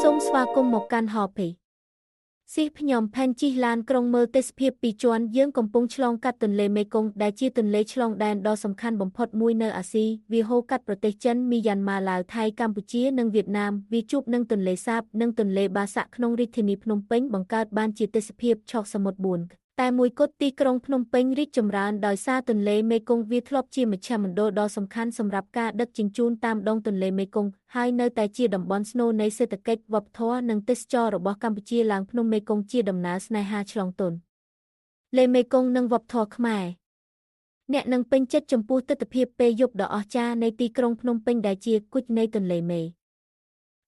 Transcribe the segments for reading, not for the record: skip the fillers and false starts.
សូមស្វាគមន៍មកកាន់ហោពេស៊ីខ្ញុំផែនជិះឡានក្រុងមើលទេសភាពពីជាន់យើងកំពុងឆ្លងកាត់ទន្លេមេគង្គដែលជាទន្លេឆ្លងដែនដ៏សំខាន់បំផុតមួយនៅអាស៊ីវាហូរកាត់ប្រទេសចិនមីយ៉ាន់ម៉ាឡាវថៃកម្ពុជានិងវៀតណាមវាជួបនឹងទន្លេសាបនិងទន្លេបាសាក់ក្នុងរាជធានីភ្នំពេញបង្កើតបានជាទេសភាពឆកសមុទ្រ4តែមួយគត់ទីក្រុងភ្នំពេញរីកចម្រើនដោយសារទន្លេមេគង្គវាធ្លាប់ជាមជ្ឈមណ្ឌលដ៏សំខាន់សម្រាប់ការដឹកជញ្ជូនតាមដងទន្លេមេគង្គហើយនៅតែជាតំបន់ស្នូលនៃសេដ្ឋកិច្ចវប្បធម៌និងទេសចរណ៍របស់កម្ពុជាឡើងភ្នំមេគង្គជាដំណើរស្នេហាឆ្លងទន្លេមេគង្គនិងវប្បធម៌ខ្មែរអ្នកនឹងពេញចិត្តចំពោះទិដ្ឋភាពពេលយប់ដ៏អស្ចារ្យនៃទីក្រុងភ្នំពេញដែលជាគូចនៃទន្លេមេ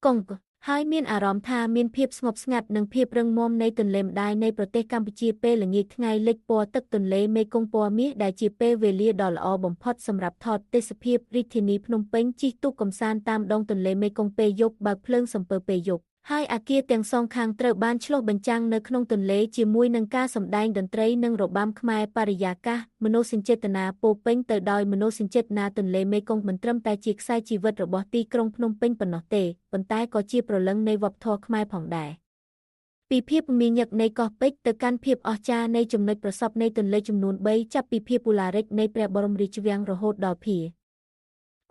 គង្គហើយមានអារម្មណ៍ថាមានភាពស្ងប់ស្ងាត់និងភាពរឹងមាំនៃទន្លេម្ដាយនៃប្រទេសកម្ពុជាពេលល្ងាចថ្ងៃលិចពណ៌ទឹកទន្លេមេគង្គពណ៌មាសដែលជាពេលវេលាដ៏ល្អបំផុតសម្រាប់ថតទេសភាពរាជធានីភ្នំពេញជិះទូកកម្សាន្តតាមដងទន្លេមេគង្គពេលយប់បើកភ្លើងសំពើពេលយប់ហើយអគារទាំងសងខាងត្រូវបានឆ្លុះបញ្ចាំងនៅក្នុងទន្លេជាមួយនឹងការសម្ដែងតន្ត្រីនិងរបាំខ្មែរបរិយាកាសមនោសញ្ចេតនាពោរពេញទៅដោយមនោសញ្ចេតនាទន្លេមេគង្គមិនត្រឹមតែជាខ្សែជីវិតរបស់ទីក្រុងភ្នំពេញប៉ុណ្ណោះទេប៉ុន្តែក៏ជាព្រលឹងនៃវប្បធម៌ខ្មែរផងដែរពីភាពមមាញឹកនៃកោះពេជ្រទៅកាន់ភាពអស្ចារ្យនៃចំណុចប្រសព្វនៃទន្លេចំនួន3ចាប់ពីភាពឧឡារិកនៃព្រះបរមរាជវាំងរហូតដល់ភា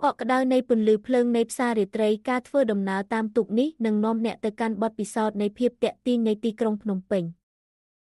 កក់ក្ដៅនៃពន្លឺភ្លើងនៃផ្សាររាត្រីការធ្វើដំណើរតាមទូកនេះនឹងនាំអ្នកទៅកាន់បទពិសោធន៍នៃភាពទាក់ទាញនៃទីក្រុងភ្នំពេញ